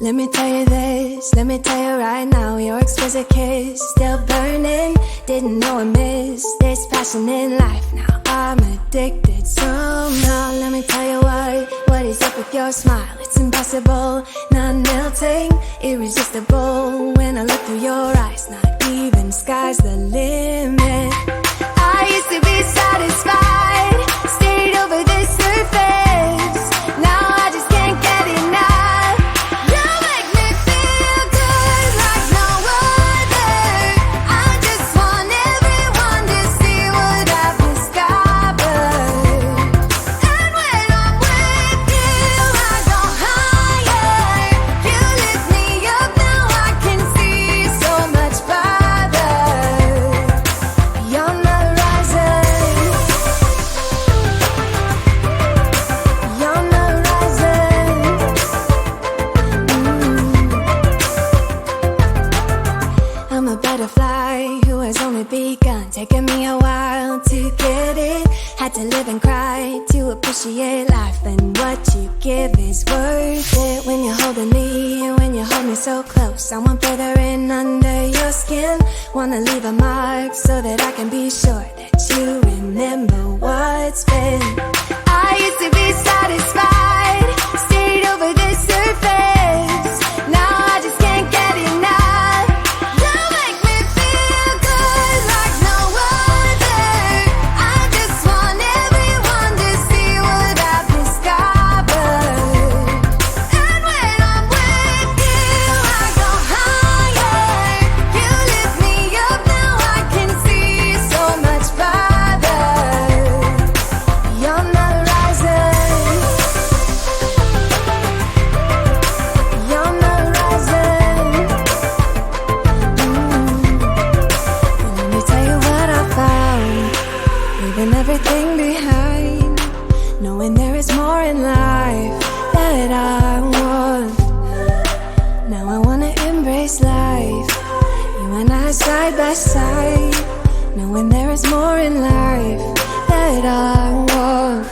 Let me tell you this, let me tell you right now, your exquisite kiss, still burning, didn't know I missed this passion in life. Now I'm addicted somehow. Let me tell you what is up with your smile. It's impossible, not melting, irresistible. When I look through your eyes, not even sky's the limit. I used to be satisfied, stayed over the surface. Now I just can't get enough. You make me feel good like no other. I just want everyone to see what I've discovered. And when I'm with you, I go higher. You lift me up, now I can see so much farther. Beyond the horizon. Beyond the horizon. I'm a butterfly who has only begun, taking me a while to get it. Had to live and cry to appreciate life, and what you give is worth it. When you're holding me, when you hold me so close, I want further in under your skin. Wanna leave a mark so that I can be sure that you remember what's been. I used to be satisfied, stayed over the surface. Now I just can't get enough. You make me feel good like no other. I just want everyone to see what I've discovered. And when I'm with you, I go higher. You lift me up, now I can see so much farther. Beyond the horizon. Beyond the horizon. And let me tell you what I found. Leaving everything behind, knowing there is more in life that I want. Now I wanna embrace life, you and I side by side, knowing there is more in life that I want.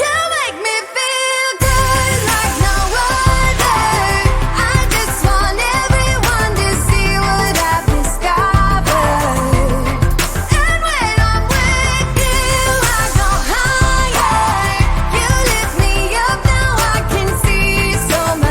You make me feel good like no other. I just want everyone to see what I've discovered. And when I'm with you, I go higher. You lift me up, now I can see so much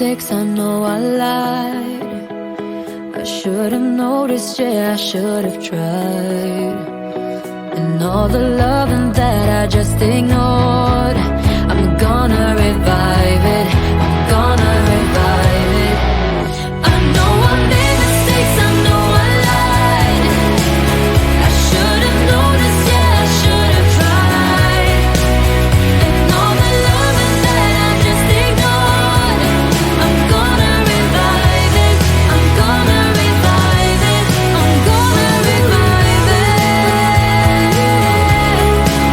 mistakes, I know I lied. I should've noticed, yeah, I should've tried. And all the loving that I just ignored, I'm gonna revive it, I'm gonna revive it. I know I made mistakes, I know I lied. I should've noticed, yeah, I should've tried. And all the loving that I just ignored, I'm gonna revive it, I'm gonna revive it, I'm gonna revive it,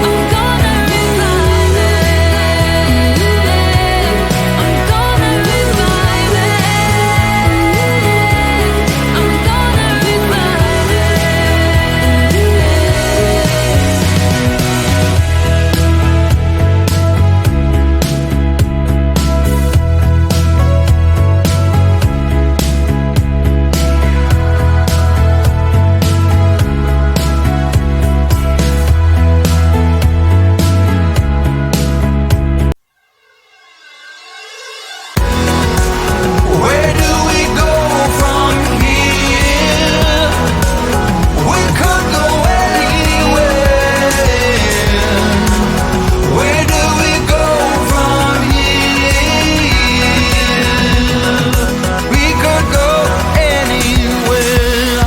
I'm gonna revive it, I'm gonna revive it, I'm gonna revive it. Where do we go from here? We could go anywhere. Where do we go from here? We could go anywhere.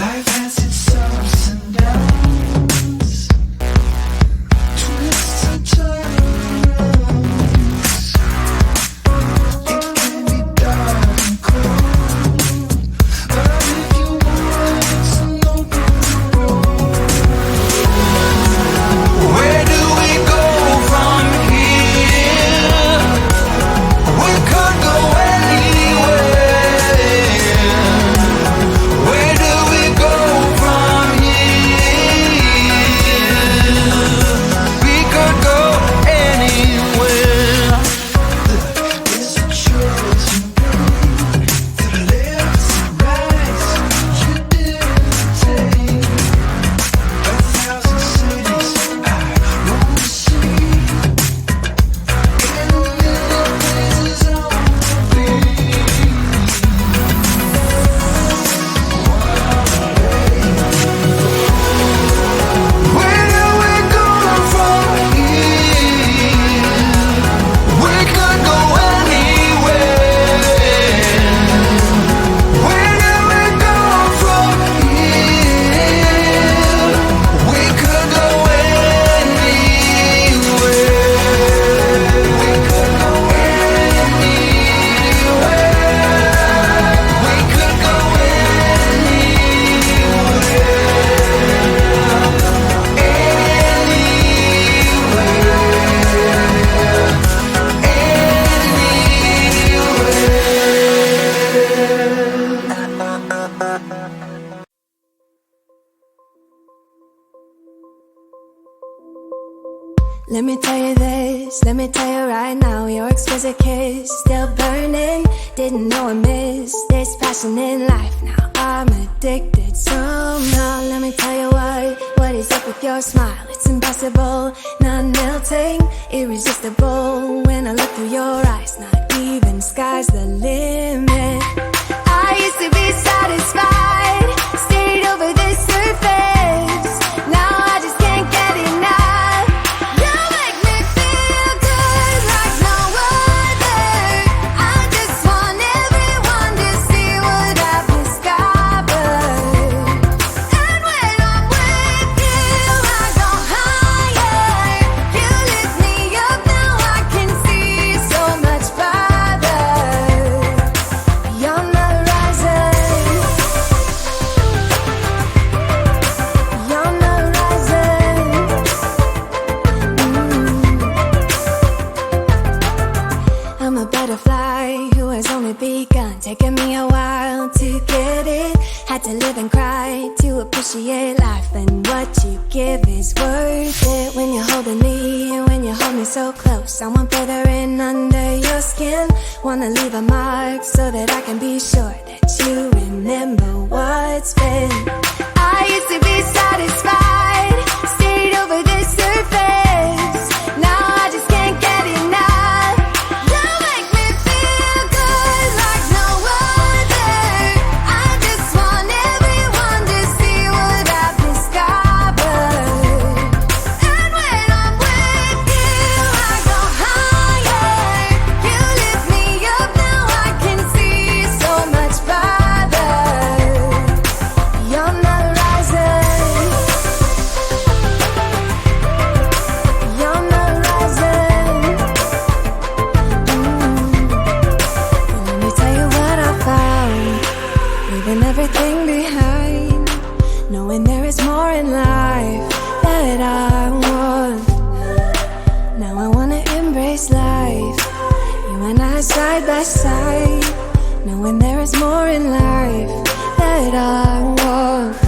Life has its ups and downs, twists and turns. It can be dark and cold, but if you want, it's an open road. Where do we go from here? We could go anywhere. Where do we go from here? We could go anywhere. There's a choice you made, to the left and right, you didn't take. 1,000 cities I wanna see, and a million places I wanna be. Where do we go from here? We could go anywhere. Where do we go from here? We could go anywhere. We could go anywhere. We could go Let me tell you this, let me tell you right now, your exquisite kiss still burning. Didn't know I missed this passion in life. Now I'm addicted somehow. Let me tell you what is up with your smile? It's impossible, not melting, irresistible. When I look through your eyes, not even sky's the limit. I used to be satisfied, stayed over the surface. Now I just can't get enough. You make me feel good like no other. I just want everyone to see what I've discovered. And when I'm with you, I go higher. You lift me up, now I can see so much farther. Beyond the horizon, beyond the horizon. I'm a butterfly who has only begun, taking me a while to get it. Had to live and cry to appreciate life, and what you give is worth it. When you're holding me, when you hold me so close, I want further in under your skin. Wanna leave a mark so that I can be sure that you remember what's been. I used to be satisfied, stayed over the surface. Now I just can't get enough. You make me feel side by side, knowing there is more in life that I want.